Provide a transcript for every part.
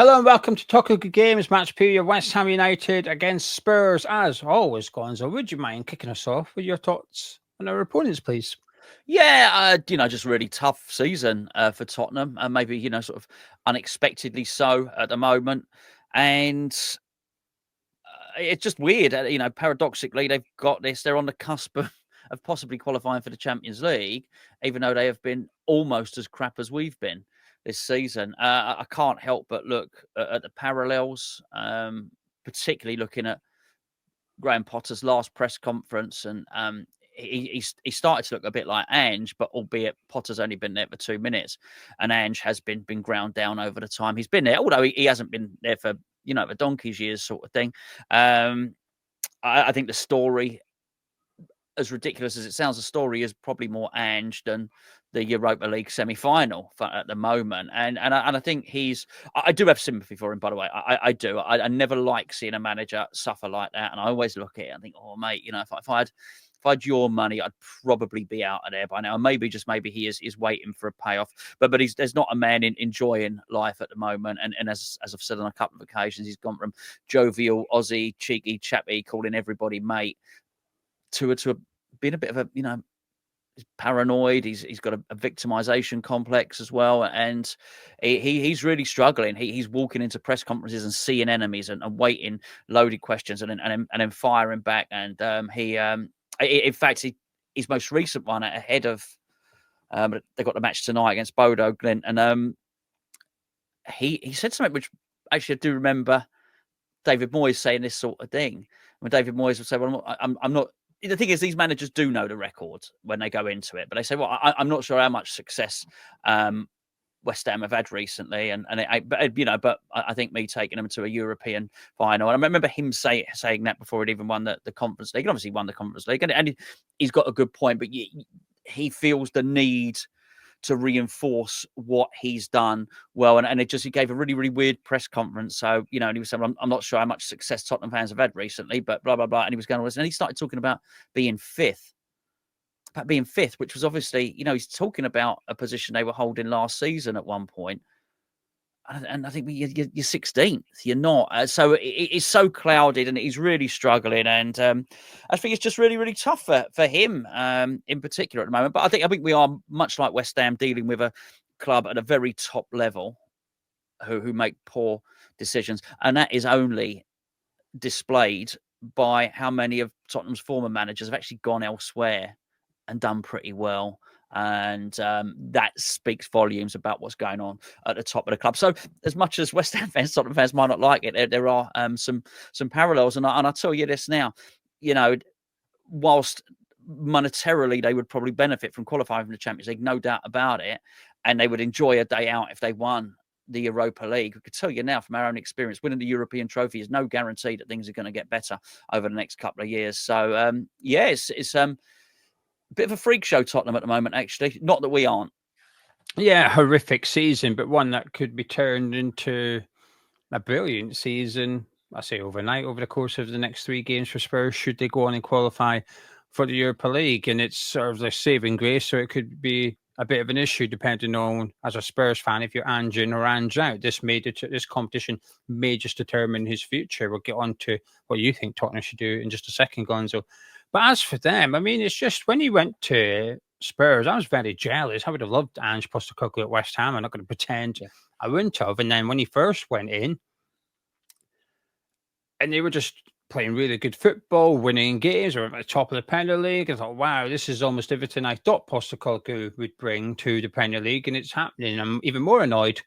Hello and welcome to Talk of Good Games, match preview of West Ham United against Spurs. As always, Gonzo, would you mind kicking us off with your thoughts on our opponents, please? Yeah, just really tough season for Tottenham, and maybe sort of unexpectedly so at the moment, and it's just weird. Paradoxically, they've got this. They're on the cusp of possibly qualifying for the Champions League, even though they have been almost as crap as we've been this season. I can't help but look at the parallels, particularly looking at Graham Potter's last press conference, and he started to look a bit like Ange, but albeit Potter's only been there for 2 minutes, and Ange has been ground down over the time he's been there, although he hasn't been there for the donkey's years sort of thing. I think the story, as ridiculous as it sounds, the story is probably more Ange than the Europa League semi-final at the moment, and I think I do have sympathy for him, by the way. I do. I never like seeing a manager suffer like that, and I always look at it and think, oh mate, if I had your money, I'd probably be out of there by now. And maybe he is waiting for a payoff, but there's not a man enjoying life at the moment. And as I've said on a couple of occasions, he's gone from jovial Aussie, cheeky chappy, calling everybody mate, to being a bit of a he's paranoid. He's got a victimization complex as well, and he's really struggling. He's walking into press conferences and seeing enemies and waiting loaded questions and then firing back. And in fact, his most recent one ahead of they've got the match tonight against Bodo Glint, and he said something which actually I do remember David Moyes saying this sort of thing. When David Moyes would say, "Well, I'm not." The thing is, these managers do know the record when they go into it, but they say, "Well, I'm not sure how much success West Ham have had recently," but I think me taking them to a European final, and I remember him saying that before he'd even won the Conference League. And obviously, won the Conference League, and he's got a good point, but he feels the need to reinforce what he's done well. And he gave a really, really weird press conference. So, and he was saying, I'm not sure how much success Tottenham fans have had recently, but blah, blah, blah. And he was going on this. And he started talking about being fifth, which was obviously, he's talking about a position they were holding last season at one point. And I think you're 16th. You're not. So it's so clouded, and he's really struggling. And I think it's just really, really tough for him in particular at the moment. But I think we are much like West Ham, dealing with a club at a very top level who make poor decisions, and that is only displayed by how many of Tottenham's former managers have actually gone elsewhere and done pretty well. And that speaks volumes about what's going on at the top of the club. So as much as West Ham fans, Tottenham fans might not like it, there are some parallels. And I'll tell you this now, whilst monetarily they would probably benefit from qualifying from the Champions League, no doubt about it, and they would enjoy a day out if they won the Europa League. We could tell you now from our own experience, winning the European trophy is no guarantee that things are going to get better over the next couple of years. So it's bit of a freak show, Tottenham, at the moment, actually. Not that we aren't. Yeah, horrific season, but one that could be turned into a brilliant season, I say overnight, over the course of the next 3 games for Spurs, should they go on and qualify for the Europa League. And it's sort of like saving grace, so it could be a bit of an issue depending on, as a Spurs fan, if you're Ange in or Ange out. This competition may just determine his future. We'll get on to what you think Tottenham should do in just a second, Gonzo. But as for them, I mean, it's just when he went to Spurs, I was very jealous. I would have loved Ange Postecoglou at West Ham. I'm not going to pretend I wouldn't have. And then when he first went in, and they were just playing really good football, winning games, or at the top of the Premier League, I thought, wow, this is almost everything I thought Postecoglou would bring to the Premier League, and it's happening. I'm even more annoyed.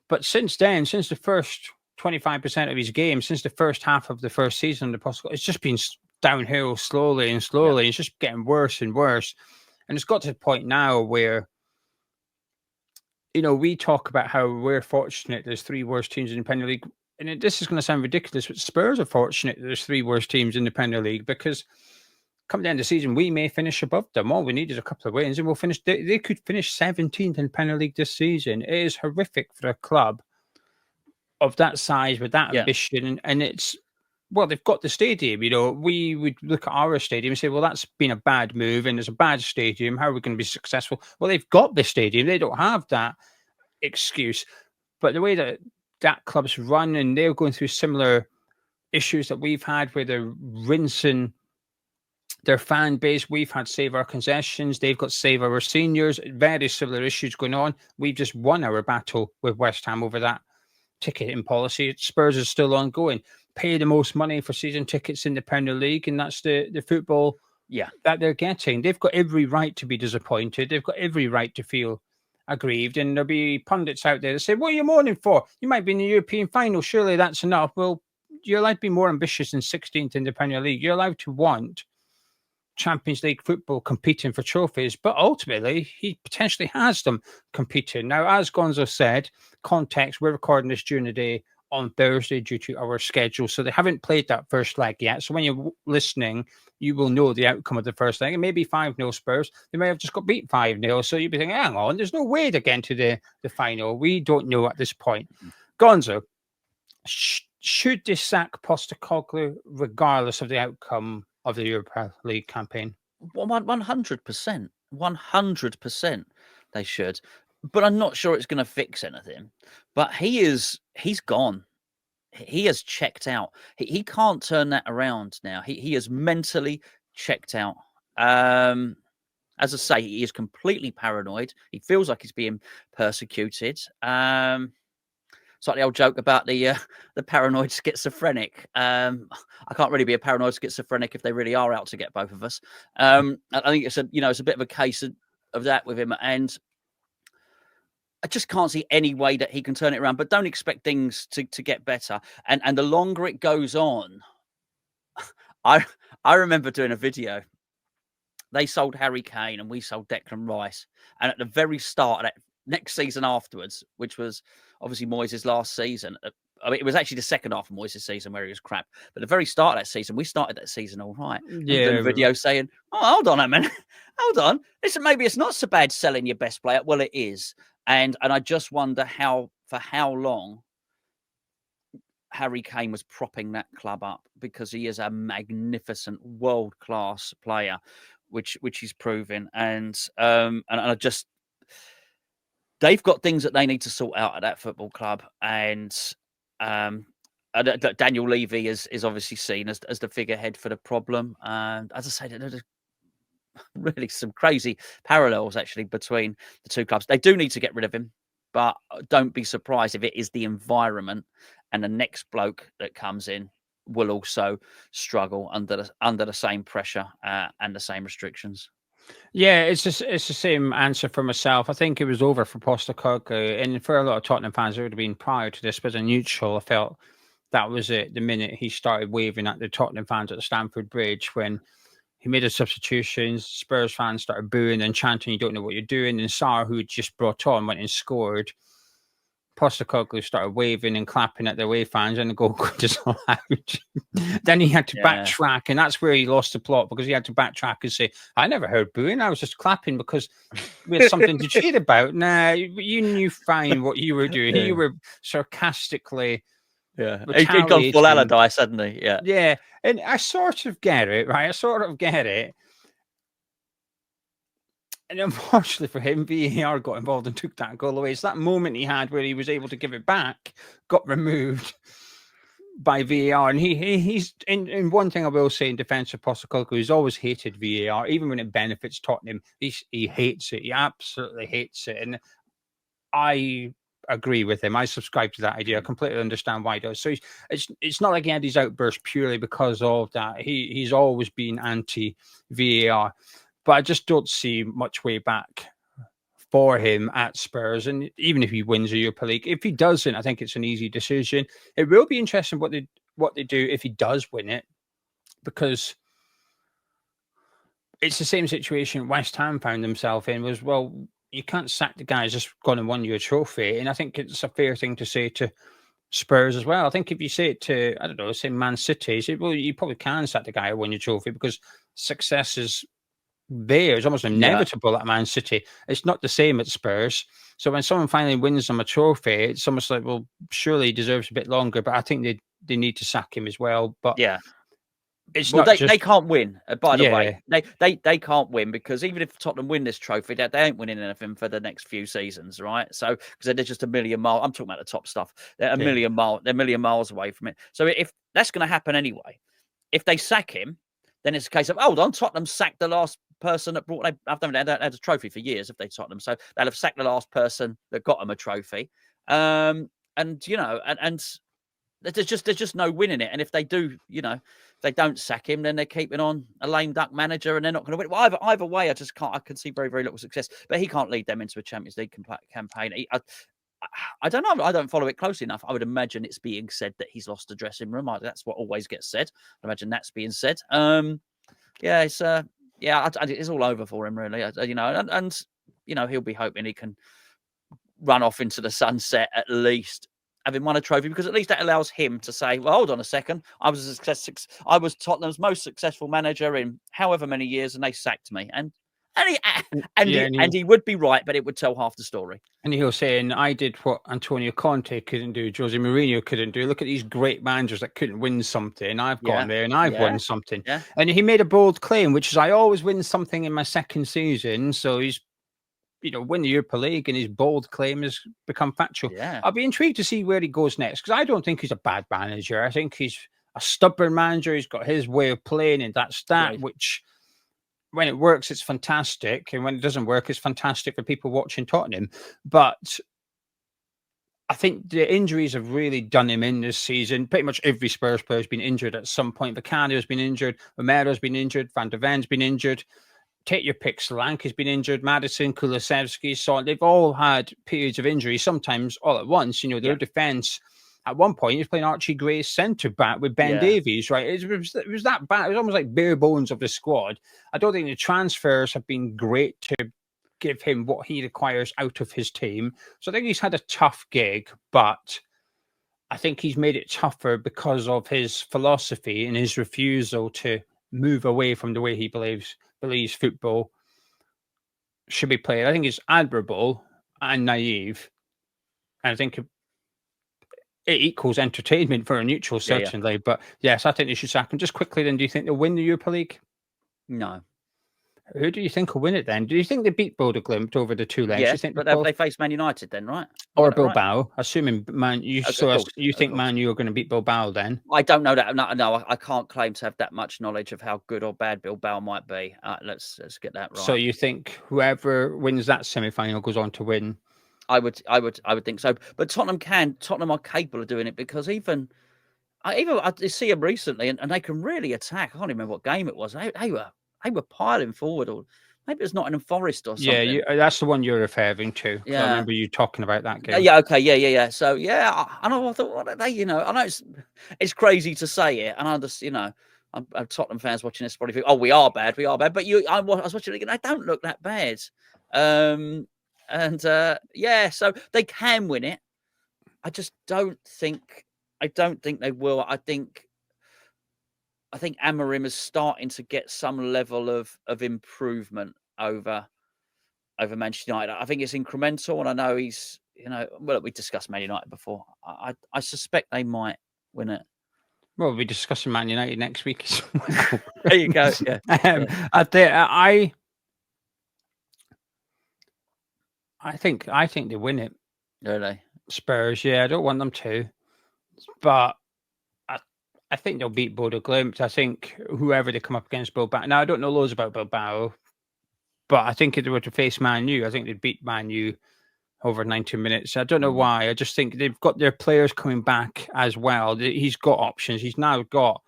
But since then, since the first 25% of his games, since the first half of the first season of the Postecoglou, it's just been downhill slowly and slowly. Yeah. It's just getting worse and worse. And it's got to the point now where, we talk about how we're fortunate there's 3 worst teams in the Premier League. And this is going to sound ridiculous, but Spurs are fortunate there's 3 worst teams in the Premier League, because come the end of the season, we may finish above them. All we need is a couple of wins and we'll finish. They could finish 17th in the Premier League this season. It is horrific for a club of that size with that ambition. And it's, well, they've got the stadium. We would look at our stadium and say, well, that's been a bad move and it's a bad stadium. How are we going to be successful? Well, they've got the stadium. They don't have that excuse. But the way that that club's run, and they're going through similar issues that we've had, where they're rinsing their fan base. We've had Save Our Concessions. They've got Save Our Seniors. Very similar issues going on. We've just won our battle with West Ham over that ticketing policy. Spurs is still ongoing. Pay the most money for season tickets in the Premier League, and that's the football that they're getting. They've got every right to be disappointed. They've got every right to feel aggrieved. And there'll be pundits out there that say, what are you mourning for? You might be in the European final. Surely that's enough. Well, you're allowed to be more ambitious than 16th in the Premier League. You're allowed to want Champions League football competing for trophies, but ultimately he potentially has them competing. Now, as Gonzo said, context, we're recording this during the day on Thursday due to our schedule, so they haven't played that first leg yet. So when you're listening, you will know the outcome of the first leg. It may be 5-0 Spurs. They may have just got beat 5-0, so you'll be thinking, hang on, there's no way they're getting to the final. We don't know at this point. Gonzo, should they sack Postecoglou regardless of the outcome of the Europa League campaign? 100%. 100% they should. But I'm not sure it's going to fix anything. But he's gone. He has checked out. He can't turn that around now. He is mentally checked out. As I say, he is completely paranoid. He feels like he's being persecuted. It's like the old joke about the paranoid schizophrenic. I can't really be a paranoid schizophrenic if they really are out to get both of us. I think it's a bit of a case of that with him, and I just can't see any way that he can turn it around. But don't expect things to get better. And the longer it goes on, I remember doing a video. They sold Harry Kane and we sold Declan Rice, and at the very start of that next season afterwards, which was obviously Moyes' last season. I mean, it was actually the second half of Moyes' season where he was crap. But the very start of that season, we started that season all right. Yeah. The video saying, "Oh, hold on a minute, hold on. Listen, maybe it's not so bad selling your best player." Well, it is, and I just wonder for how long Harry Kane was propping that club up, because he is a magnificent, world-class player, which he's proven, and I just. They've got things that they need to sort out at that football club, and Daniel Levy is obviously seen as the figurehead for the problem. And as I say, there's really some crazy parallels actually between the two clubs. They do need to get rid of him, but don't be surprised if it is the environment and the next bloke that comes in will also struggle under the same pressure and the same restrictions. Yeah, it's the same answer for myself. I think it was over for Postecoglou, and for a lot of Tottenham fans, it would have been prior to this. But as a neutral, I felt that was it. The minute he started waving at the Tottenham fans at the Stamford Bridge, when he made his substitutions, Spurs fans started booing and chanting, "You don't know what you're doing." And Sarr, who had just brought on, went and scored. Postecoglou started waving and clapping at the away fans, and the goal just allowed. Then he had to backtrack, and that's where he lost the plot, because he had to backtrack and say, "I never heard booing. I was just clapping because we had something to cheer about." Nah, you knew fine what you were doing. You were sarcastically, he'd gone full Allardyce, hadn't he? Yeah, and I sort of get it, right? I sort of get it. And unfortunately for him, VAR got involved and took that goal away. It's that moment he had where he was able to give it back, got removed by VAR. And he's in one thing I will say in defence of Postecoglou, he's always hated VAR, even when it benefits Tottenham. He hates it. He absolutely hates it. And I agree with him. I subscribe to that idea. I completely understand why he does. So it's not like he had his outburst purely because of that. He's always been anti-VAR. But I just don't see much way back for him at Spurs. And even if he wins the Europa League, if he doesn't, I think it's an easy decision. It will be interesting what they do if he does win it, because it's the same situation West Ham found themselves in. Was, well, you can't sack the guy who's just gone and won you a trophy. And I think it's a fair thing to say to Spurs as well. I think if you say it to, I don't know, say Man City, say, well, you probably can sack the guy who won your trophy, because success is there. It's almost inevitable at Man City. It's not the same at Spurs. So when someone finally wins them a trophy, it's almost like, well, surely he deserves a bit longer. But I think they need to sack him as well. But it's well, not just they can't win. By the way, yeah. they can't win because even if Tottenham win this trophy, they ain't winning anything for the next few seasons, right? So because they're just a million miles. I'm talking about the top stuff. They're a million miles away from it. So if that's going to happen anyway, if they sack him, then it's a case of hold on, Tottenham sacked the last person that brought. I've done had a trophy for years. If they Tottenham, so they'll have sacked the last person that got them a trophy. And you know, and there's just no winning it. And if they do, you know, if they don't sack him, then they're keeping on a lame duck manager, and they're not going to win. Well, either way, I just can't. I can see very very little success. But he can't lead them into a Champions League campaign. I don't know. I don't follow it closely enough. I would imagine it's being said that he's lost the dressing room. That's what always gets said. I imagine that's being said. Yeah, it's it's all over for him really. You know, and you know he'll be hoping he can run off into the sunset at least, having won a trophy, because at least that allows him to say, well, hold on a second, I was Tottenham's most successful manager in however many years, and they sacked me. And he would be right, but it would tell half the story. And he'll say, and I did what Antonio Conte couldn't do, Jose Mourinho couldn't do. Look at these great managers that couldn't win something. I've gone there and I've won something. Yeah. And he made a bold claim, which is I always win something in my second season. So he's, you know, win the Europa League, and his bold claim has become factual. Yeah. I'll be intrigued to see where he goes next, because I don't think he's a bad manager. I think he's a stubborn manager. He's got his way of playing, and that's that, right, which when it works, it's fantastic. And when it doesn't work, it's fantastic for people watching Tottenham. But I think the injuries have really done him in this season. Pretty much every Spurs player has been injured at some point. Vicario has been injured. Romero's been injured. Van der Ven's been injured. Take your pick. Solanke's been injured. Madison, Kulusevski, so they've all had periods of injury, sometimes all at once. You know, their defense at one point he was playing Archie Gray's centre back with Ben Davies, right? It was that bad. It was almost like bare bones of the squad. I don't think the transfers have been great to give him what he requires out of his team. So I think he's had a tough gig, but I think he's made it tougher because of his philosophy and his refusal to move away from the way he believes football should be played. I think it's admirable and naive. And I think it equals entertainment for a neutral, certainly. Yeah. But yes, I think they should sack him. Just quickly, then, do you think they'll win the Europa League? No. Who do you think will win it then? Do you think they beat Bodo Glimt over the two legs? Yes, but they face Man United then, right? Or Bilbao, right? Assuming Man you. Okay, so you think Man U are going to beat Bilbao then? I don't know that. No, I can't claim to have that much knowledge of how good or bad Bilbao might be. Let's get that right. So you think whoever wins that semi-final goes on to win? I would think so. But Tottenham are capable of doing it, because I see them recently, and they can really attack. I can't remember what game it was. They were piling forward, or maybe it's Nottingham Forest or something. Yeah, that's the one you're referring to. Yeah, I remember you talking about that game. Yeah, okay, yeah. So yeah, I thought, what are they? You know, I know it's crazy to say it, and I just, you know, I'm Tottenham fans watching this probably think, oh, we are bad. But I was watching it again. They don't look that bad. So they can win it. I just don't think. I don't think they will. I think Amorim is starting to get some level of improvement over Manchester United. I think it's incremental, and I know he's, you know, well, we discussed Man United before. I suspect they might win it. Well, we'll be discussing Man United next week. There you go. Yeah. I think they win it. Really? Spurs, yeah. I don't want them to, but I think they'll beat Bodo Glimt. I think whoever they come up against Bilbao. Now, I don't know loads about Bilbao, but I think if they were to face Man U, I think they'd beat Man U over 90 minutes. I don't know why. I just think they've got their players coming back as well. He's got options. He's now got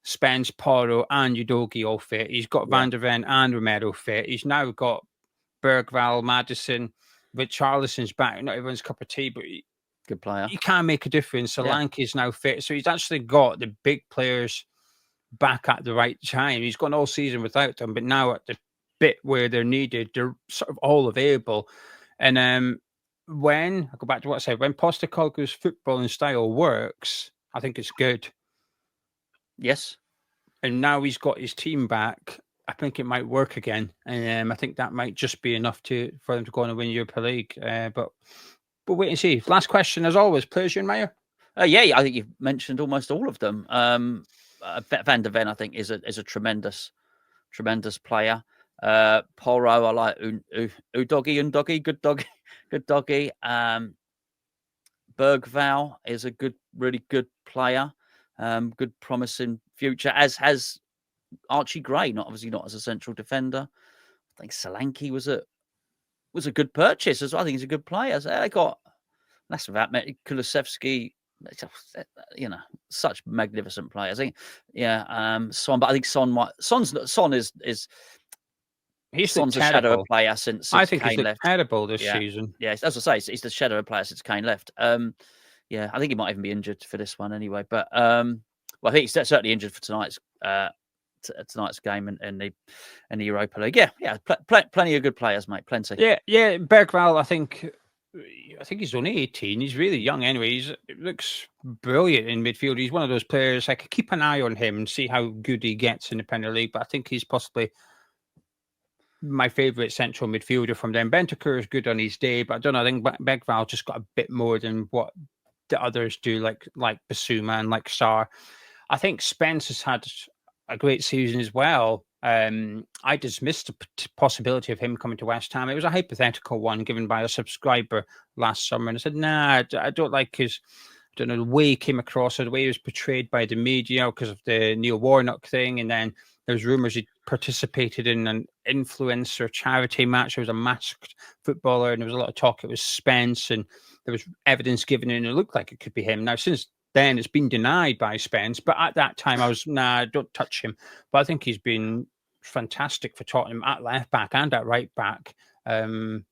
Spence, Porro, and Udogie all fit. He's got Van der Ven and Romero fit. He's now got Bergvall, Madison, Richarlison's back. Not everyone's cup of tea, but good player. He can make a difference. Solanke is now fit. So he's actually got the big players back at the right time. He's gone all season without them, but now at the bit where they're needed, they're sort of all available. And when I go back to what I said, when Postecoglou's footballing style works, I think it's good. Yes. And now he's got his team back. I think it might work again. And I think that might just be enough for them to go on and win Europa League. But wait and see. Last question, as always, players you admire? Yeah, I think you've mentioned almost all of them. Van der Ven, I think, is a tremendous player. Porro, I like Udoggy, good doggy. Bergval is a really good player. Good promising future, as has Archie Gray, obviously not as a central defender. I think Solanke was a good purchase as well. I think he's a good player. So they got, that's without Kulusevski, such magnificent players. I think, Son, but I think Son is Son's a shadow of player since I think Kane he's left. Terrible this season. Yeah, as I say, he's the shadow of player since Kane left. I think he might even be injured for this one anyway. But I think he's certainly injured for tonight's game and the Europa League. Plenty of good players, mate. Plenty. Yeah. Bergval, I think he's only 18. He's really young anyway. He looks brilliant in midfield. He's one of those players I could keep an eye on him and see how good he gets in the Premier League. But I think he's possibly my favourite central midfielder from them. Bentancur is good on his day, but I don't know. I think Bergval just got a bit more than what the others do, like Basuma and like Sarr. I think Spence has had a great season as well. I dismissed the possibility of him coming to West Ham. It was a hypothetical one given by a subscriber last summer, and I said, nah, I don't like his, I don't know, the way he came across or the way he was portrayed by the media because of the Neil Warnock thing, and then there's rumours he participated in an influencer charity match. There was a masked footballer, and there was a lot of talk it was Spence, and there was evidence given, and it looked like it could be him. Now, since then, it's been denied by Spence, but at that time, I was, nah, don't touch him. But I think he's been fantastic for Tottenham at left back and at right back. Really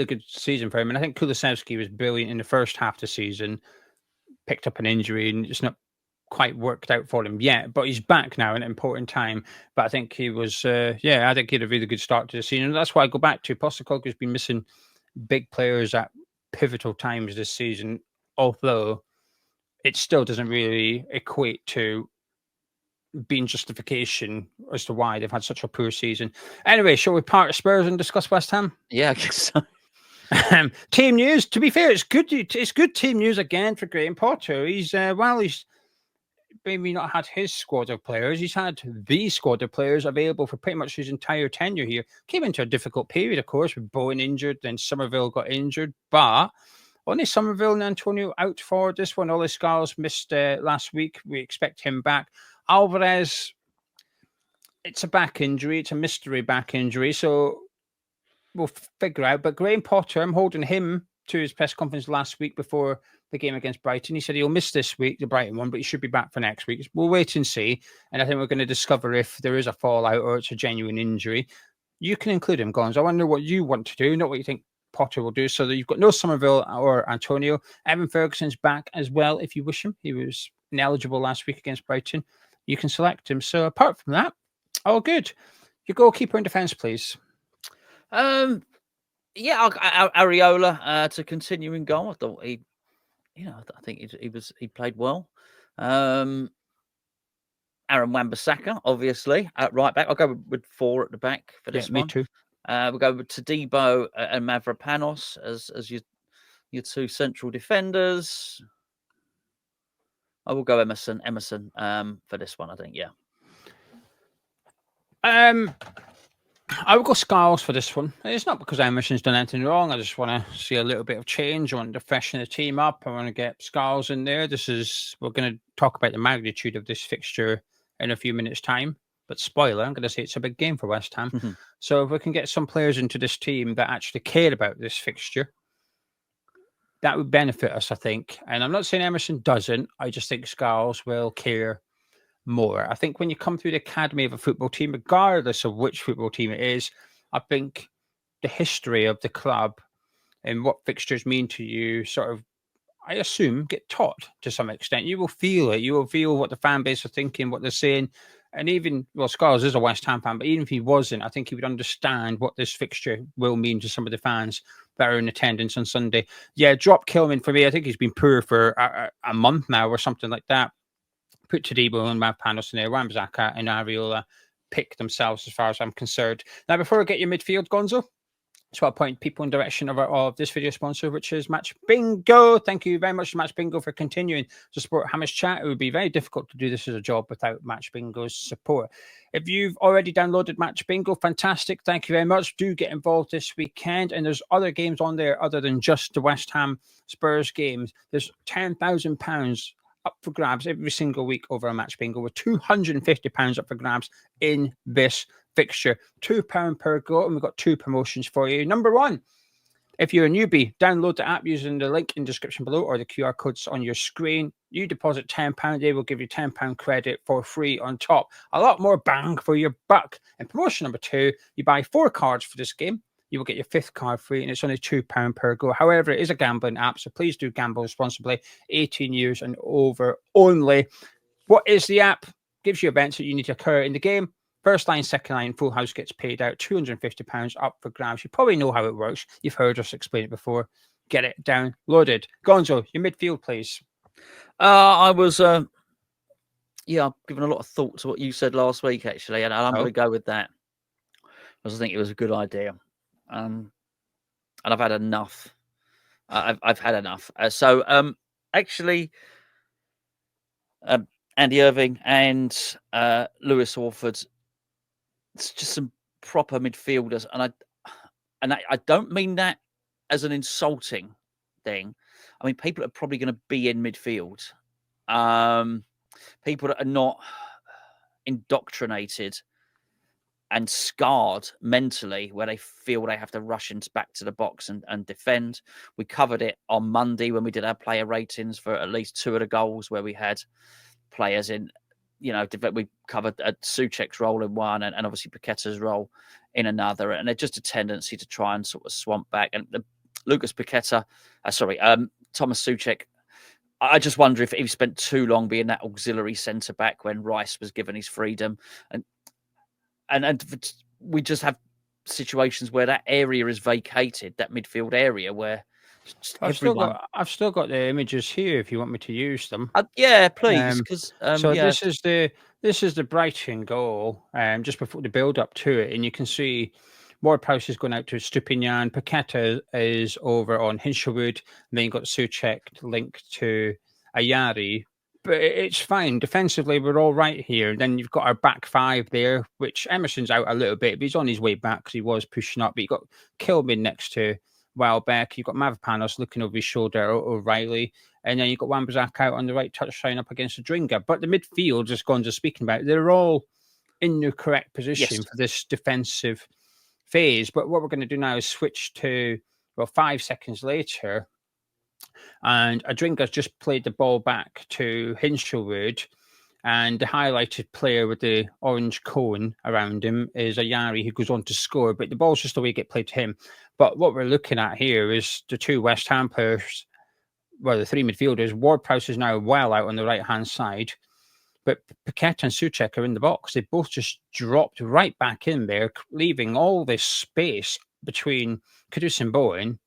good season for him. And I think Kulusevski was brilliant in the first half of the season, picked up an injury, and it's not quite worked out for him yet, but he's back now in an important time. But I think he was, I think he had a really good start to the season. And that's why I go back to Postecoglou's been missing big players at pivotal times this season, although it still doesn't really equate to being justification as to why they've had such a poor season. Anyway, shall we part Spurs and discuss West Ham? Yeah, I guess so. Team news. To be fair, it's good. It's good team news again for Graham Potter. He's maybe not had his squad of players. He's had the squad of players available for pretty much his entire tenure here. Came into a difficult period, of course, with Bowen injured, then Somerville got injured, but only Somerville and Antonio out for this one. Ole Scarles missed last week. We expect him back. Alvarez, it's a back injury. It's a mystery back injury, so we'll figure out. But Graham Potter, I'm holding him to his press conference last week before the game against Brighton. He said he'll miss this week, the Brighton one, but he should be back for next week. We'll wait and see. And I think we're going to discover if there is a fallout or it's a genuine injury. You can include him, Gons. I wonder what you want to do, not what you think Potter will do. So that you've got no Somerville or Antonio. Evan Ferguson's back as well if you wish him. He was ineligible last week against Brighton. You can select him. So apart from that, all good. Your goalkeeper in defence, please. Areola to continue in goal. I thought I think he played well. Aaron Wan-Bissaka, obviously, at right back. I'll go with 4 at the back for this one. Me too. We'll go with Todibo and Mavropanos as your 2 central defenders. I will go Emerson for this one, I think, yeah. I would go Scarles for this one. It's not because Emerson's done anything wrong. I just want to see a little bit of change. I want to freshen the team up. I want to get Scarles in there. We're going to talk about the magnitude of this fixture in a few minutes' time. But spoiler, I'm going to say it's a big game for West Ham. Mm-hmm. So if we can get some players into this team that actually care about this fixture, that would benefit us, I think. And I'm not saying Emerson doesn't. I just think Scarles will care more. I think when you come through the academy of a football team, regardless of which football team it is, I think the history of the club and what fixtures mean to you sort of, I assume, get taught to some extent. You will feel it. You will feel what the fan base are thinking, what they're saying. And even, Scarles is a West Ham fan, but even if he wasn't, I think he would understand what this fixture will mean to some of the fans that are in attendance on Sunday. Yeah, drop Kilman for me. I think he's been poor for a month now or something like that. Put Todibo and Mavropanos in there. Wan-Bissaka and Areola pick themselves as far as I'm concerned. Now, before I get your midfield, Gonzo, So I'll point people in direction of this video sponsor, which is Match Bingo. Thank you very much to Match Bingo for continuing to support Hammers Chat. It would be very difficult to do this as a job without Match Bingo's support. If you've already downloaded Match Bingo, fantastic. Thank you very much. Do get involved this weekend. And there's other games on there other than just the West Ham Spurs games. There's £10,000 up for grabs every single week over a Match Bingo, with £250 up for grabs in this fixture. £2 per go, and we've got 2 promotions for you. Number 1, if you're a newbie, download the app using the link in the description below or the QR codes on your screen. You deposit £10, they will give you £10 credit for free on top. A lot more bang for your buck. And promotion number 2, you buy 4 cards for this game, you will get your 5th card free, and it's only £2 per go. However, it is a gambling app, so please do gamble responsibly. 18 years and over only. What is the app? Gives you events that you need to occur in the game. First line, second line, full house gets paid out. £250 up for grabs. You probably know how it works. You've heard us explain it before. Get it downloaded. Gonzo, your midfield, please. I was, I've given a lot of thought to what you said last week, actually, and I'm going to go with that because I think it was a good idea. And I've had enough. I've had enough. Actually, Andy Irving and Lewis Orford, it's just some proper midfielders, and I don't mean that as an insulting thing. I mean, people are probably going to be in midfield. People that are not indoctrinated and scarred mentally, where they feel they have to rush back to the box and defend. We covered it on Monday when we did our player ratings for at least 2 of the goals where we had players in, we covered Souček's role in one and obviously Paqueta's role in another. And they're just a tendency to try and sort of swamp back. And Thomas Souček, I just wonder if he spent too long being that auxiliary centre back when Rice was given his freedom. And we just have situations where that area is vacated, that midfield area where I've still got the images here if you want me to use them. Yeah, please. Because this is the Brighton goal. Just before the build up to it, and you can see Ward-Prowse is going out to Stupinian. Paqueta is over on Hinshelwood. And then you've got Souček linked to Ayari. But it's fine. Defensively, we're all right here. Then you've got our back 5 there, which Emerson's out a little bit, but he's on his way back because he was pushing up. But you've got Kilman next to Welbeck. You've got Mavropanos looking over his shoulder at O'Reilly. And then you've got Wan-Bissaka out on the right touchline up against the Dringa. But the midfield, as Gonzo's speaking about, they're all in the correct position for this defensive phase. But what we're going to do now is switch to, 5 seconds later, and Adringa's just played the ball back to Hinshelwood, and the highlighted player with the orange cone around him is Ayari, who goes on to score, but the ball's just the way it get played to him. But what we're looking at here is the 2 West Ham players, the 3 midfielders. Ward-Prowse is now well out on the right-hand side, but Paqueta and Souček are in the box. They both just dropped right back in there, leaving all this space between Kadus and Bowen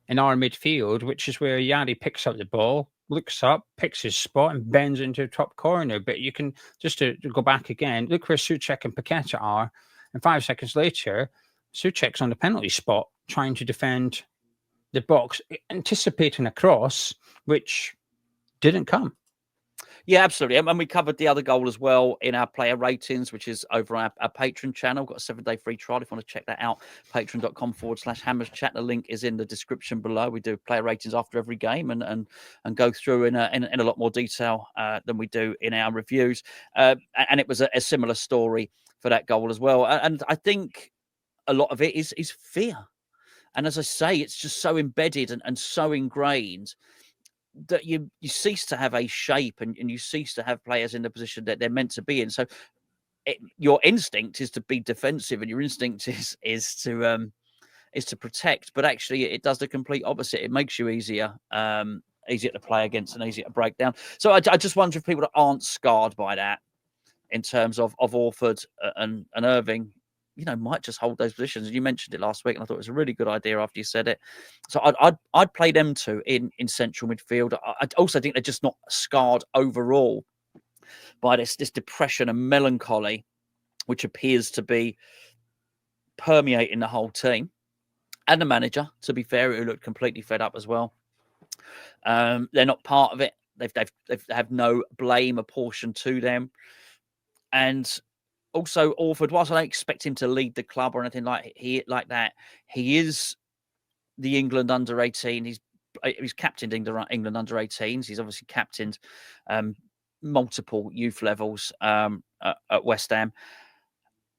in our midfield, which is where Yari picks up the ball, looks up, picks his spot, and bends into the top corner. But you can, just to go back again, look where Souček and Paqueta are, and 5 seconds later, Souček's on the penalty spot trying to defend the box, anticipating a cross, which didn't come. Yeah, absolutely. And we covered the other goal as well in our player ratings, which is over on our Patreon channel. Got a 7-day free trial if you want to check that out. Patreon.com/Hammers Chat. The link is in the description below. We do player ratings after every game and go through in a lot more detail than we do in our reviews. And it was a similar story for that goal as well. And I think a lot of it is fear. And as I say, it's just so embedded and so ingrained that you cease to have a shape and you cease to have players in the position that they're meant to be in. So your instinct is to be defensive and your instinct is to protect, but actually it does the complete opposite. It makes you easier to play against and easier to break down. So I just wonder if people that aren't scarred by that in terms of Orford and Irving, might just hold those positions. And you mentioned it last week, and I thought it was a really good idea after you said it. So I'd play them 2 in central midfield. I also think they're just not scarred overall by this depression and melancholy, which appears to be permeating the whole team. and the manager, to be fair, who looked completely fed up as well. They're not part of it. They have no blame apportioned to them. And also Orford, whilst I don't expect him to lead the club or anything like that, he is the England under 18. He's captained England under 18s. He's obviously captained multiple youth levels at West Ham.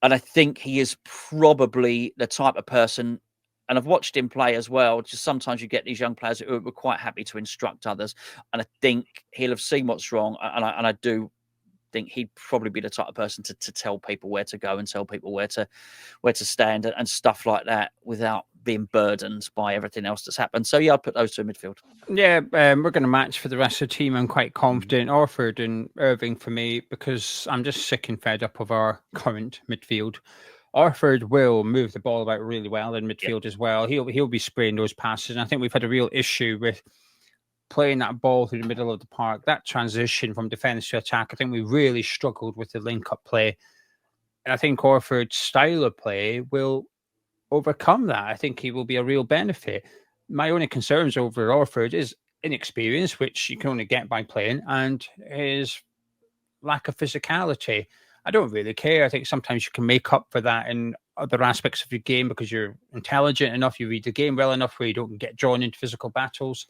And I think he is probably the type of person, and I've watched him play as well, just sometimes you get these young players who are quite happy to instruct others. And I think he'll have seen what's wrong. And I do think he'd probably be the type of person to tell people where to go and tell people where to stand and stuff like that without being burdened by everything else that's happened. So yeah, I'll put those two in midfield. Yeah, we're going to match for the rest of the team. I'm quite confident. Orford and Irving for me, because I'm just sick and fed up of our current midfield. Orford will move the ball about really well in midfield as well. He'll be spraying those passes. And I think we've had a real issue with playing that ball through the middle of the park. That transition from defence to attack, I think we really struggled with the link-up play. And I think Orford's style of play will overcome that. I think he will be a real benefit. My only concerns over Orford is inexperience, which you can only get by playing, and his lack of physicality. I don't really care. I think sometimes you can make up for that in other aspects of your game because you're intelligent enough, you read the game well enough where you don't get drawn into physical battles.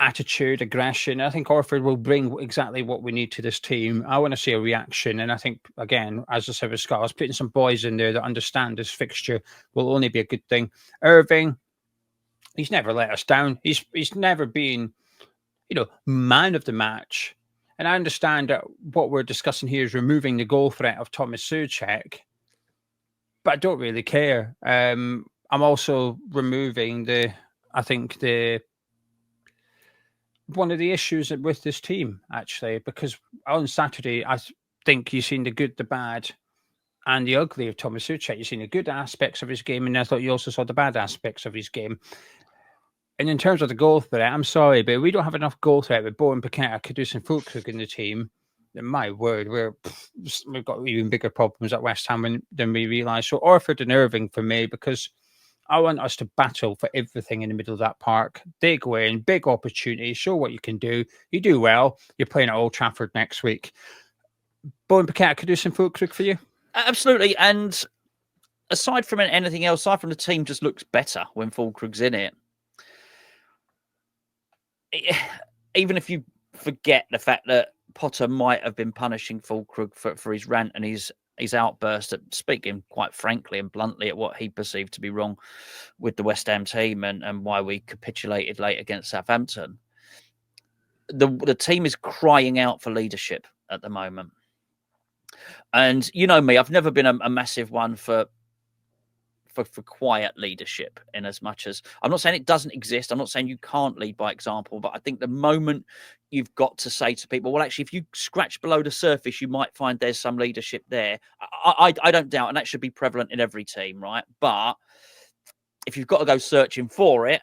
Attitude, aggression. I think Orford will bring exactly what we need to this team. I want to see a reaction. And I think, again, as I said with Scott, putting some boys in there that understand this fixture will only be a good thing. Irving, he's never let us down. He's never been, man of the match. And I understand that what we're discussing here is removing the goal threat of Thomas Souček, but I don't really care. I'm also removing one of the issues with this team, actually, because on Saturday, I think you've seen the good, the bad, and the ugly of Thomas Souček. You've seen the good aspects of his game, and I thought you also saw the bad aspects of his game. And in terms of the goal threat, I'm sorry, but we don't have enough goal threat with Bowen, Pochettinos, Kadus and Fullkrug in the team. My word, we've got even bigger problems at West Ham than we realise. So Orford and Irving for me, because I want us to battle for everything in the middle of that park. They go in, big opportunity, show what you can do. You do well. You're playing at Old Trafford next week. Bowen, Pochettinos, Kadus and Fullkrug for you? Absolutely. And aside from anything else, aside from the team just looks better when Fullkrug's in it. Even if you forget the fact that Potter might have been punishing Fullkrug for his rant and his outburst at speaking quite frankly and bluntly at what he perceived to be wrong with the West Ham team and why we capitulated late against Southampton. The team is crying out for leadership at the moment. And you know me, I've never been a massive one for quiet leadership, in as much as I'm not saying it doesn't exist. I'm not saying you can't lead by example, but I think the moment you've got to say to people, well, actually, if you scratch below the surface, you might find there's some leadership there. I don't doubt, and that should be prevalent in every team, right? But if you've got to go searching for it,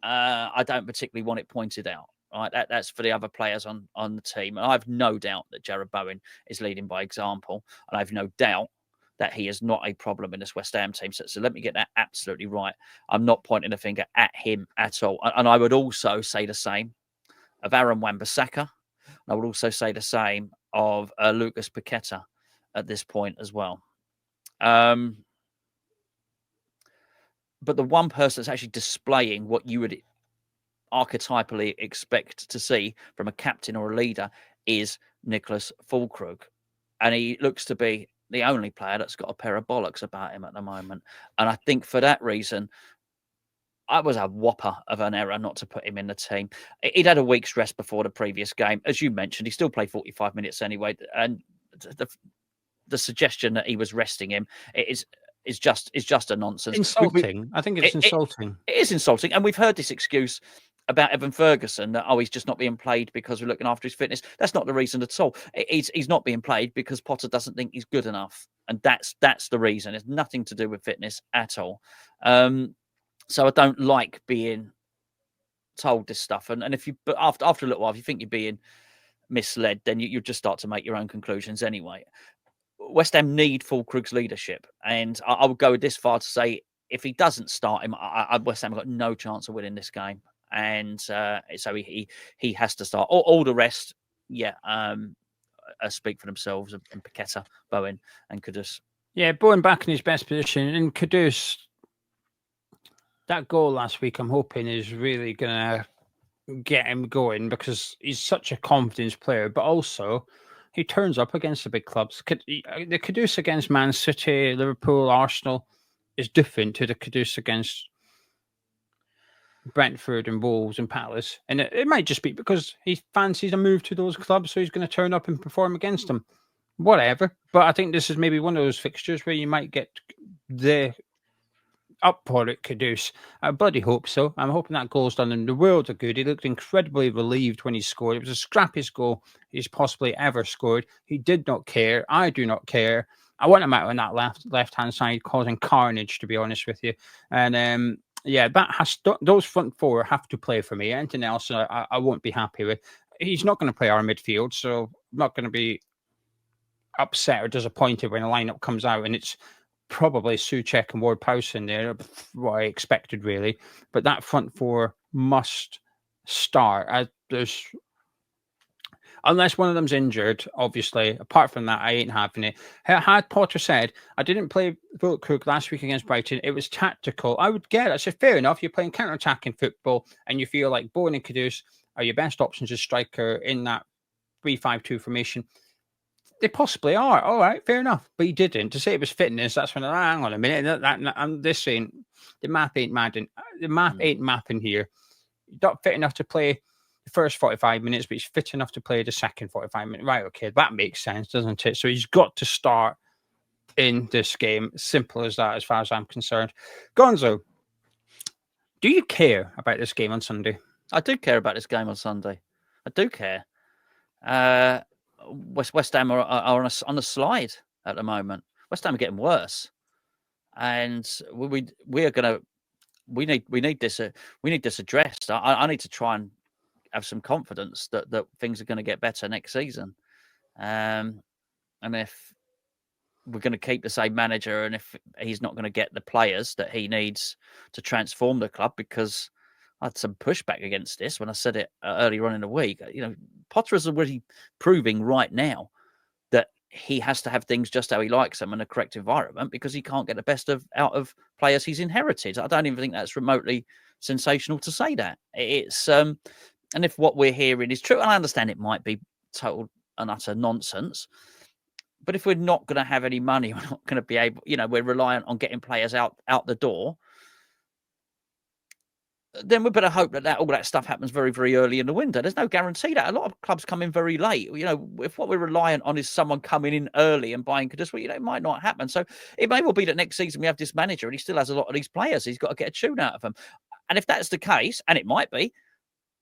I don't particularly want it pointed out. Right, that's for the other players on the team. And I have no doubt that Jarrod Bowen is leading by example, and I have no doubt that he is not a problem in this West Ham team. So let me get that absolutely right. I'm not pointing a finger at him at all. And I would also say the same of Aaron Wan-Bissaka. I would also say the same of Lucas Paqueta at this point as well. But the one person that's actually displaying what you would archetypally expect to see from a captain or a leader is Niclas Fullkrug. And he looks to be the only player that's got a pair of bollocks about him at the moment. And I think for that reason, I was a whopper of an error not to put him in the team. He'd had a week's rest before the previous game. As you mentioned, he still played 45 minutes anyway. And the suggestion that he was resting him is just a nonsense. Insulting. I think it's insulting. It is insulting. And we've heard this excuse about Evan Ferguson that, he's just not being played because we're looking after his fitness. That's not the reason at all. He's not being played because Potter doesn't think he's good enough. And that's the reason. It's nothing to do with fitness at all. So I don't like being told this stuff. And but after a little while, if you think you're being misled, then you just start to make your own conclusions anyway. West Ham need Fullkrug's leadership. And I would go this far to say if he doesn't start him, West Ham have got no chance of winning this game. And so he has to start. All the rest, speak for themselves. And Paqueta, Bowen, and Kadus. Yeah, Bowen back in his best position. And Kadus, that goal last week, I'm hoping is really going to get him going because he's such a confidence player, but also he turns up against the big clubs. The Kadus against Man City, Liverpool, Arsenal is different to the Kadus against Brentford and Wolves and Palace. And it might just be because he fancies a move to those clubs, so he's going to turn up and perform against them. Whatever. But I think this is maybe one of those fixtures where you might get the up for it, Kadus. I bloody hope so. I'm hoping that goal's done him the world of good. He looked incredibly relieved when he scored. It was the scrappiest goal he's possibly ever scored. He did not care. I do not care. I want him out on that left-hand side causing carnage, to be honest with you. And those front four have to play for me. Anything else I won't be happy with. He's not going to play our midfield, so I'm not going to be upset or disappointed when a lineup comes out and it's probably Souček and Ward-Prowse in there, what I expected, really. But that front four must start. Unless one of them's injured, obviously. Apart from that, I ain't having it. Had Potter said, I didn't play Fullkrug last week against Brighton, it was tactical, I would get it. I said, fair enough, you're playing counter-attacking football and you feel like Bowen and Kadus are your best options as striker in that 3-5-2 formation. They possibly are. All right, fair enough. But he didn't. To say it was fitness, that's when hang on a minute. This ain't the math ain't mathing. The math ain't mapping here. He's not fit enough to play the first 45 minutes, but he's fit enough to play the second 45 minutes. Right, okay, that makes sense, doesn't it? So he's got to start in this game. Simple as that, as far as I'm concerned. Gonzo, do you care about this game on Sunday? I do care about this game on Sunday. I do care. West Ham are on a slide at the moment. West Ham are getting worse, and we need this addressed. I need to try and have some confidence that things are going to get better next season. And if we're going to keep the same manager, and if he's not going to get the players that he needs to transform the club, because I had some pushback against this when I said it earlier on in the week. Potter is already proving right now that he has to have things just how he likes them in a correct environment because he can't get the best out of players he's inherited. I don't even think that's remotely sensational to say that. It's and if what we're hearing is true, and I understand it might be total and utter nonsense, but if we're not going to have any money, we're not going to be able, we're reliant on getting players out the door, then we better hope that all that stuff happens very, very early in the window. There's no guarantee that. A lot of clubs come in very late. If what we're reliant on is someone coming in early and buying Kadus, it might not happen. So it may well be that next season we have this manager and he still has a lot of these players. He's got to get a tune out of them. And if that's the case, and it might be,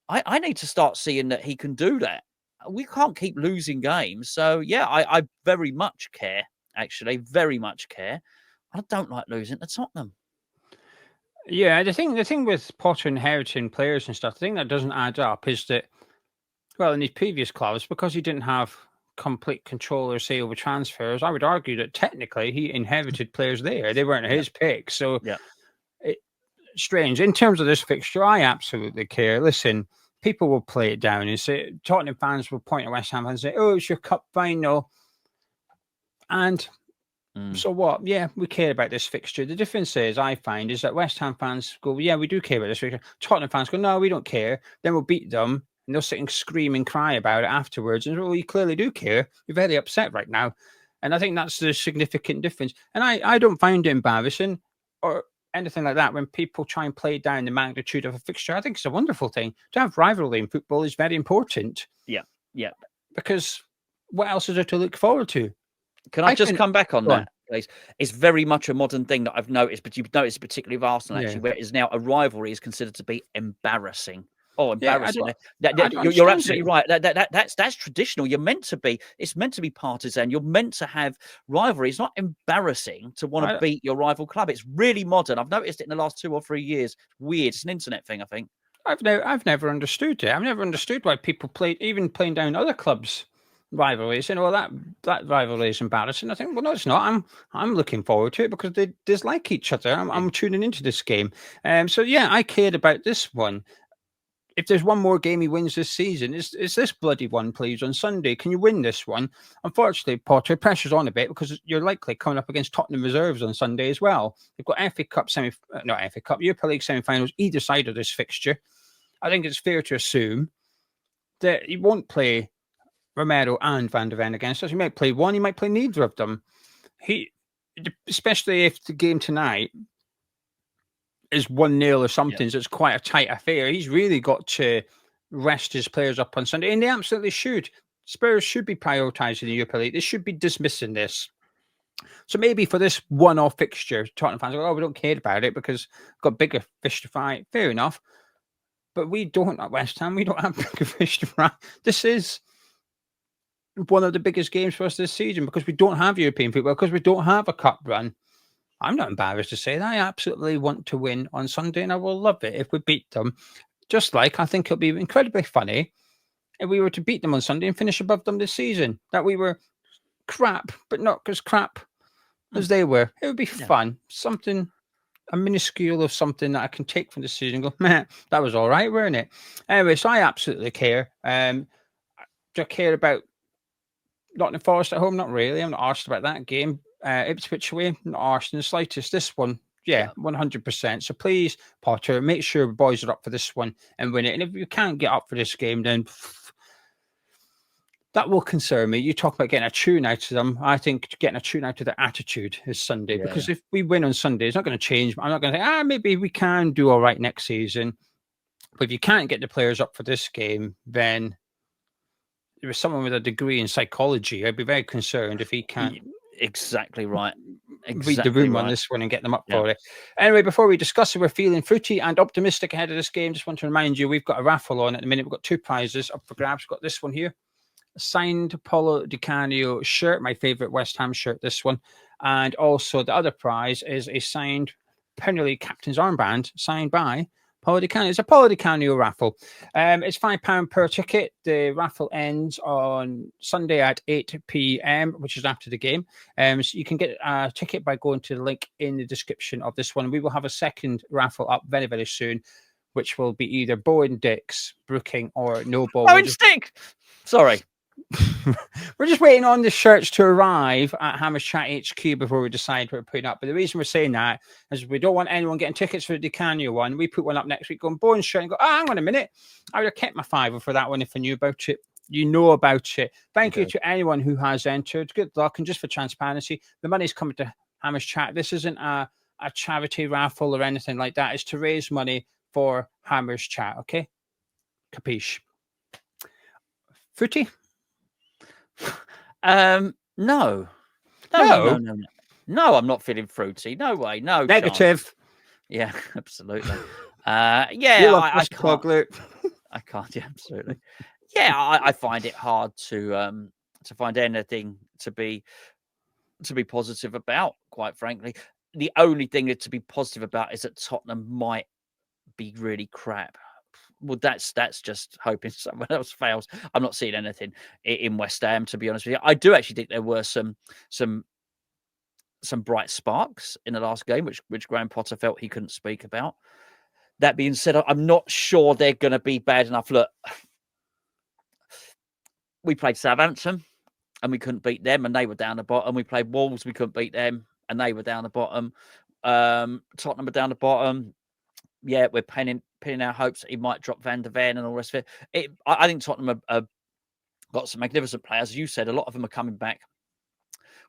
I need to start seeing that he can do that. We can't keep losing games. So, yeah, I very much care, actually, very much care. I don't like losing to Tottenham. Yeah, the thing with Potter inheriting players and stuff, the thing that doesn't add up is that, well, in his previous clubs, because he didn't have complete control or say over transfers, I would argue that technically he inherited players there. They weren't his picks. So, strange. In terms of this fixture, I absolutely care. Listen, people will play it down and say, Tottenham fans will point at West Ham and say, oh, it's your cup final. And so what? Yeah, we care about this fixture. The difference is, I find, is that West Ham fans go, yeah, we do care about this fixture. Tottenham fans go, no, we don't care. Then we'll beat them. And they'll sit and scream and cry about it afterwards. And, well, you clearly do care. You're very upset right now. And I think that's the significant difference. And I don't find it embarrassing or anything like that when people try and play down the magnitude of a fixture. I think it's a wonderful thing. To have rivalry in football is very important. Yeah. Because what else is there to look forward to? Can I just come back on that, please? It's very much a modern thing that I've noticed, but you've noticed particularly with Arsenal, actually, where it is now a rivalry is considered to be embarrassing. Oh, embarrassing! You're absolutely right. That's traditional. You're meant to be. It's meant to be partisan. You're meant to have rivalry. It's not embarrassing to want to beat your rival club. It's really modern. I've noticed it in the last 2 or 3 years. It's weird. It's an internet thing, I think. I've never understood it. I've never understood why people playing down other clubs rivalries, that rivalry is embarrassing. I think, well, no, it's not. I'm looking forward to it because they dislike each other. I'm tuning into this game. So yeah, I cared about this one. If there's one more game he wins this season, is this bloody one, please, on Sunday? Can you win this one? Unfortunately, Potter, pressure's on a bit because you're likely coming up against Tottenham reserves on Sunday as well. They've got Europa League semi-finals either side of this fixture. I think it's fair to assume that he won't play Romero and Van de Ven against us. He might play one, he might play neither of them. Especially if the game tonight is 1-0 or something, so it's quite a tight affair. He's really got to rest his players up on Sunday, and they absolutely should. Spurs should be prioritising the Europa League. They should be dismissing this. So maybe for this one-off fixture, Tottenham fans go, we don't care about it because we've got bigger fish to fry. Fair enough. But we don't at West Ham. We don't have bigger fish to fry. This is one of the biggest games for us this season because we don't have European football, because we don't have a cup run. I'm not embarrassed to say that. I absolutely want to win on Sunday, and I will love it if we beat them. Just like I think it'll be incredibly funny if we were to beat them on Sunday and finish above them this season. That we were crap, but not as crap as they were. It would be fun. Something, a minuscule of something that I can take from the season and go, man, that was all right, weren't it? Anyway, so I absolutely care. Do I care about Nottingham Forest at home? Not really. I'm not arsed about that game. Ipswich away, not arsed in the slightest. This one, 100%. So please, Potter, make sure the boys are up for this one and win it. And if you can't get up for this game, then that will concern me. You talk about getting a tune out of them. I think getting a tune out of their attitude is Sunday, because if we win on Sunday, it's not going to change. I'm not going to say, maybe we can do all right next season. But if you can't get the players up for this game, then there is someone with a degree in psychology. I'd be very concerned if he can't. Exactly right. Read the room on this one and get them up for it. Anyway, before we discuss it, we're feeling fruity and optimistic ahead of this game. Just want to remind you, we've got a raffle on at the minute. We've got 2 prizes up for grabs. We've got this one here, a signed Paulo Di Canio shirt, my favourite West Ham shirt, this one. And also the other prize is a signed Premier League captain's armband signed by Paulo Di Canio. It's a Paulo Di Canio raffle. It's £5 per ticket. The raffle ends on Sunday at 8 p.m, which is after the game. So you can get a ticket by going to the link in the description of this one. We will have a second raffle up very, very soon, which will be either Bowen Dix, Brooking, or No Ball. Bowen Stick! Sorry. We're just waiting on the shirts to arrive at Hammers Chat HQ before we decide what we're putting up. But the reason we're saying that is we don't want anyone getting tickets for the Di Canio one. We put one up next week, going Bowen shirt, and go, hang on a minute, I would have kept my £5 for that one if I knew about it. You know about it. Thank you to anyone who has entered. Good luck. And just for transparency, the money's coming to Hammers Chat. This isn't a charity raffle or anything like that. It's to raise money for Hammers Chat. Okay, capiche? Fruity? No, I'm not feeling fruity. No way. No. Negative. Chance. Yeah, absolutely. I can't. I can't. Yeah, absolutely. Yeah, I find it hard to find anything to be positive about, quite frankly. The only thing to be positive about is that Tottenham might be really crap. Well, that's just hoping someone else fails. I'm not seeing anything in West Ham, to be honest with you. I do actually think there were some bright sparks in the last game, which Graham Potter felt he couldn't speak about. That being said, I'm not sure they're going to be bad enough. Look, we played Southampton and we couldn't beat them, and they were down the bottom. We played Wolves, we couldn't beat them, and they were down the bottom. Tottenham were down the bottom. Yeah, we're pinning our hopes that he might drop Van de Ven and all the rest of it. I think Tottenham have got some magnificent players. As you said, a lot of them are coming back,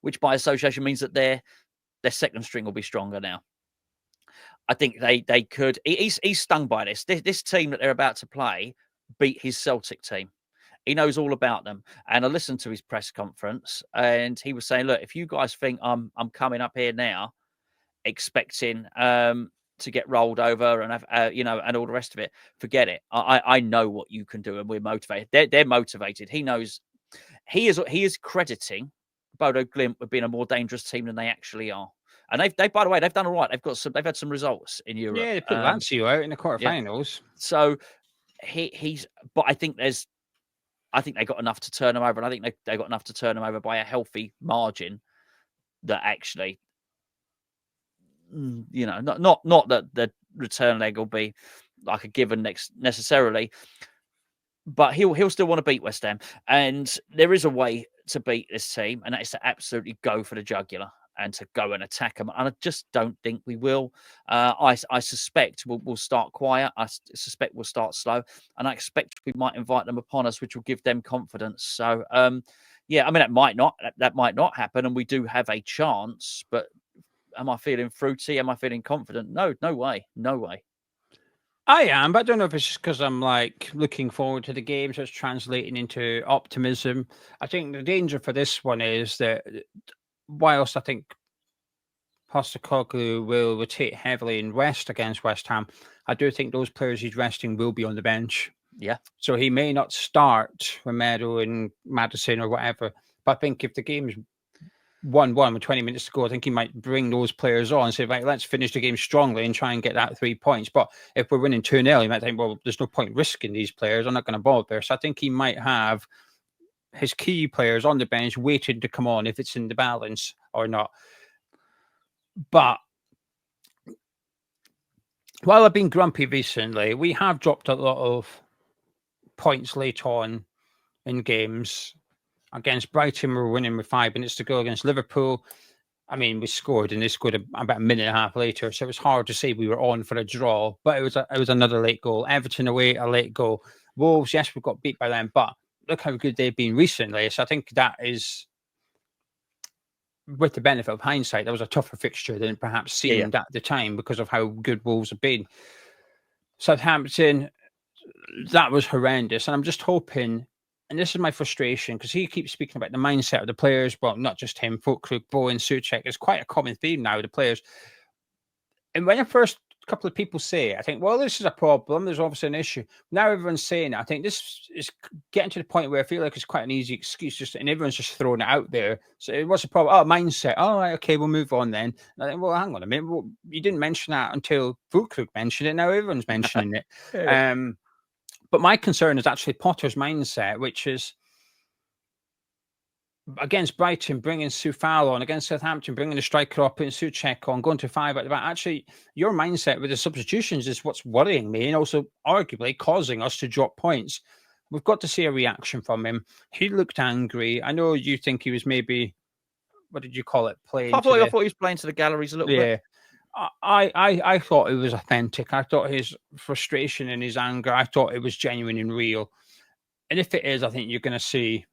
which by association means that their second string will be stronger now. I think they could. He's stung by this. This team that they're about to play beat his Celtic team. He knows all about them. And I listened to his press conference, and he was saying, look, if you guys think I'm coming up here now expecting to get rolled over and have, and all the rest of it, forget it. I know what you can do, and we're motivated. They're motivated. He knows. He is crediting Bodo Glimt with being a more dangerous team than they actually are. And they by the way, they've done all right. They've had some results in Europe. Yeah, they put Lazio out in the quarterfinals. Yeah. So but I think I think they got enough to turn them over, and I think they got enough to turn them over by a healthy margin. That actually, not that the return leg will be like a given necessarily, but he'll still want to beat West Ham, and there is a way to beat this team, and that is to absolutely go for the jugular and to go and attack them. And I just don't think we will. I suspect we'll start quiet. I suspect we'll start slow, and I expect we might invite them upon us, which will give them confidence. So, yeah, I mean, that might not happen, and we do have a chance. But am I feeling fruity? Am I feeling confident? No way. I am, but I don't know if it's just because I'm like looking forward to the game, so it's translating into optimism. I think the danger for this one is that whilst I think Postecoglou will rotate heavily in West against West Ham, I do think those players he's resting will be on the bench. Yeah. So he may not start Romero and Maddison or whatever, but I think if the game's 1-1 with 20 minutes to go, I think he might bring those players on and say, right, let's finish the game strongly and try and get that 3 points. But if we're winning 2-0, he might think, well, there's no point risking these players. I'm not going to bother. So I think he might have his key players on the bench waiting to come on if it's in the balance or not. But while I've been grumpy recently, we have dropped a lot of points late on in games. Against Brighton, we were winning with 5 minutes to go. Against Liverpool, I mean, we scored, and they scored about a minute and a half later. So it was hard to say we were on for a draw. But it was another late goal. Everton away, a late goal. Wolves, yes, we got beat by them, but look how good they've been recently. So I think that is, with the benefit of hindsight, that was a tougher fixture than perhaps seemed at the time because of how good Wolves have been. Southampton, that was horrendous. And I'm just hoping, and this is my frustration, because he keeps speaking about the mindset of the players. Well, not just him, Fullkrug, Bowen, Souček. It's quite a common theme now, the players. And when the first couple of people say it, I think, well, this is a problem. There's obviously an issue. Now everyone's saying it. I think this is getting to the point where I feel like it's quite an easy excuse, and everyone's just throwing it out there. So what's the problem? Oh, mindset. Oh, right, okay, we'll move on then. And I think, well, hang on a minute. Well, you didn't mention that until Fullkrug mentioned it. Now everyone's mentioning it. But my concern is actually Potter's mindset, which is against Brighton, bringing Soufal on, against Southampton, bringing the striker up, putting Souček on, going to 5 at the back. Actually, your mindset with the substitutions is what's worrying me and also arguably causing us to drop points. We've got to see a reaction from him. He looked angry. I know you think he was maybe, what did you call it? I thought he was playing to the galleries a little bit. I thought it was authentic. I thought his frustration and his anger, I thought it was genuine and real. And if it is, I think you're going to see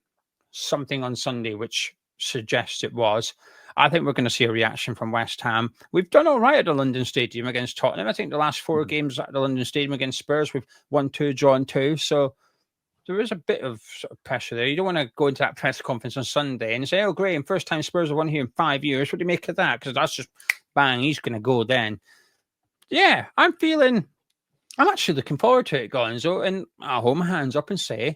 something on Sunday which suggests it was. I think we're going to see a reaction from West Ham. We've done all right at the London Stadium against Tottenham. I think the last 4 games at the London Stadium against Spurs, we've won 2, drawn 2. So there is a bit of sort of pressure there. You don't want to go into that press conference on Sunday and say, oh, Graham, first time Spurs have won here in 5 years. What do you make of that? Because that's just bang, he's going to go then. Yeah, I'm actually looking forward to it, Gonzo. And I'll hold my hands up and say,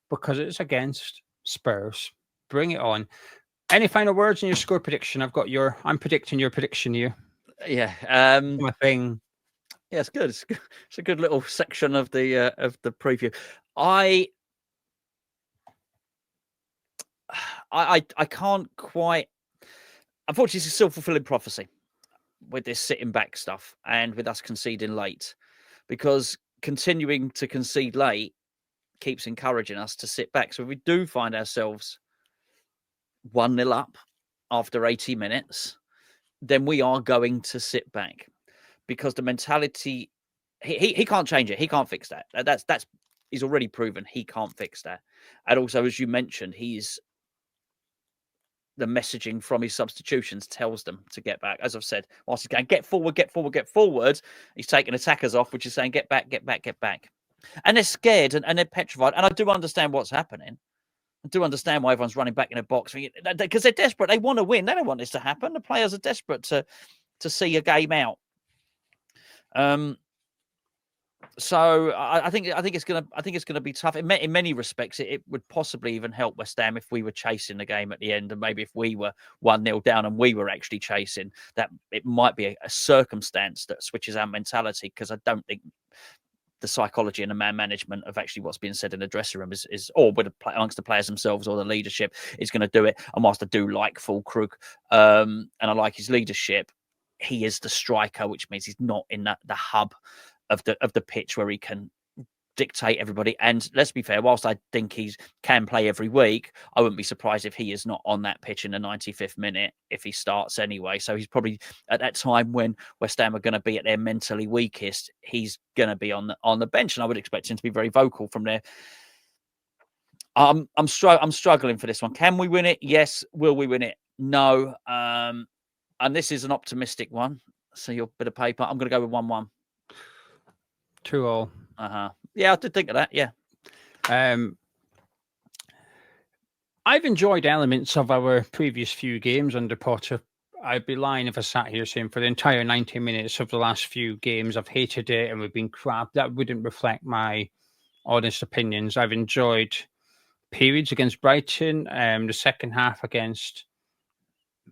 because it's against Spurs, bring it on. Any final words in your score prediction? I'm predicting your prediction here. Yeah. My thing. Yeah, it's good. It's a good little section of the preview. I can't quite. Unfortunately, it's a self-fulfilling prophecy with this sitting back stuff and with us conceding late, because continuing to concede late keeps encouraging us to sit back. So if we do find ourselves 1-0 up after 80 minutes, then we are going to sit back, because the mentality, he can't change it. He can't fix that. That's he's already proven he can't fix that. And also, as you mentioned, the messaging from his substitutions tells them to get back. As I've said, whilst he's going, get forward, he's taking attackers off, which is saying, get back. And they're scared and they're petrified. And I do understand what's happening. I do understand why everyone's running back in a box, because they're desperate. They want to win. They don't want this to happen. The players are desperate to see a game out. So I think it's gonna be tough. In many respects, it would possibly even help West Ham if we were chasing the game at the end, and maybe if we were 1-0 down and we were actually chasing. That it might be a circumstance that switches our mentality, because I don't think the psychology and the man management of actually what's being said in the dressing room is or with amongst the players themselves or the leadership is going to do it. And whilst I do like Fullkrug, and I like his leadership, he is the striker, which means he's not in the hub of the pitch where he can dictate everybody. And let's be fair, whilst I think he can play every week, I wouldn't be surprised if he is not on that pitch in the 95th minute if he starts anyway. So he's probably at that time when West Ham are going to be at their mentally weakest, he's going to be on the bench, and I would expect him to be very vocal from there. I'm struggling for this one. Can we win it? Yes. Will we win it? No. And this is an optimistic one. So your bit of paper. I'm going to go with 1-1. 2-2. Yeah, I did think of that. Yeah. I've enjoyed elements of our previous few games under Potter. I'd be lying if I sat here saying for the entire 90 minutes of the last few games I've hated it and we've been crap. That wouldn't reflect my honest opinions. I've enjoyed periods against Brighton, the second half against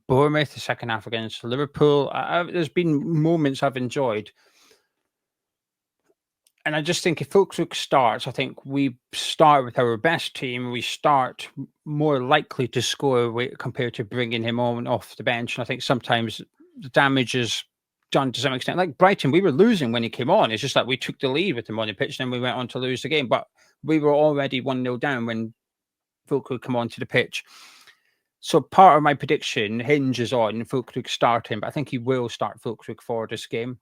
Bournemouth, the second half against Liverpool. There's been moments I've enjoyed. And I just think if Fullkrug starts, I think we start with our best team. We start more likely to score compared to bringing him on off the bench. And I think sometimes the damage is done to some extent. Like Brighton, we were losing when he came on. It's just like we took the lead with him on the pitch, and then we went on to lose the game. But we were already 1-0 down when Fullkrug come onto the pitch. So part of my prediction hinges on Fullkrug starting, but I think he will start Fullkrug for this game.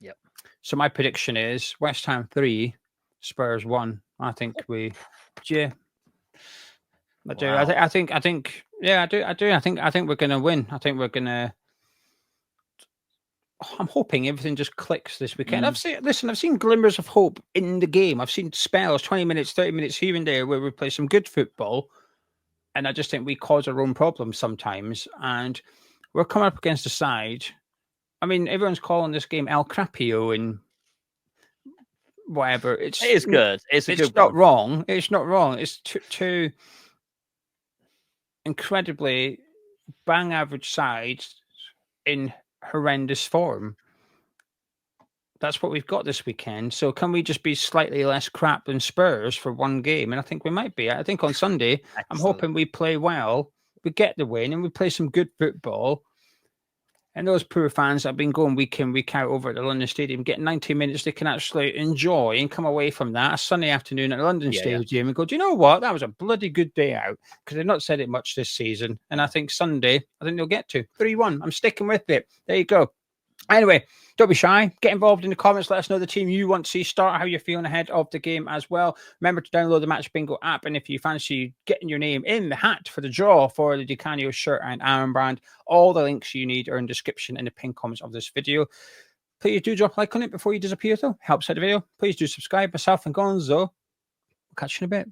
Yep. So my prediction is West Ham 3, Spurs 1. I think we, yeah, I do. Wow. I think, yeah, I do. I think we're going to win. I think we're going to. I'm hoping everything just clicks this weekend. I've seen glimmers of hope in the game. I've seen spells, 20 minutes, 30 minutes here and there where we play some good football. And I just think we cause our own problems sometimes. And we're coming up against a side. I mean, everyone's calling this game El Crapio and whatever. It is good. It's not wrong. It's not wrong. It's two incredibly bang average sides in horrendous form. That's what we've got this weekend. So can we just be slightly less crap than Spurs for one game? And I think we might be. I think on Sunday, excellent. I'm hoping we play well, we get the win, and we play some good football. And those poor fans that have been going week in, week out over at the London Stadium, get 90 minutes they can actually enjoy and come away from that a Sunday afternoon at the London Stadium and go, do you know what? That was a bloody good day out, because they've not said it much this season. And I think Sunday, I think they'll get to 3-1. I'm sticking with it. There you go. Anyway, don't be shy. Get involved in the comments. Let us know the team you want to see start, how you're feeling ahead of the game as well. Remember to download the Match Bingo app. And if you fancy getting your name in the hat for the draw for the DiCanio shirt and armband, all the links you need are in the description and the pinned comments of this video. Please do drop a like on it before you disappear, though. Helps out the video. Please do subscribe. Myself and Gonzo. We'll catch you in a bit.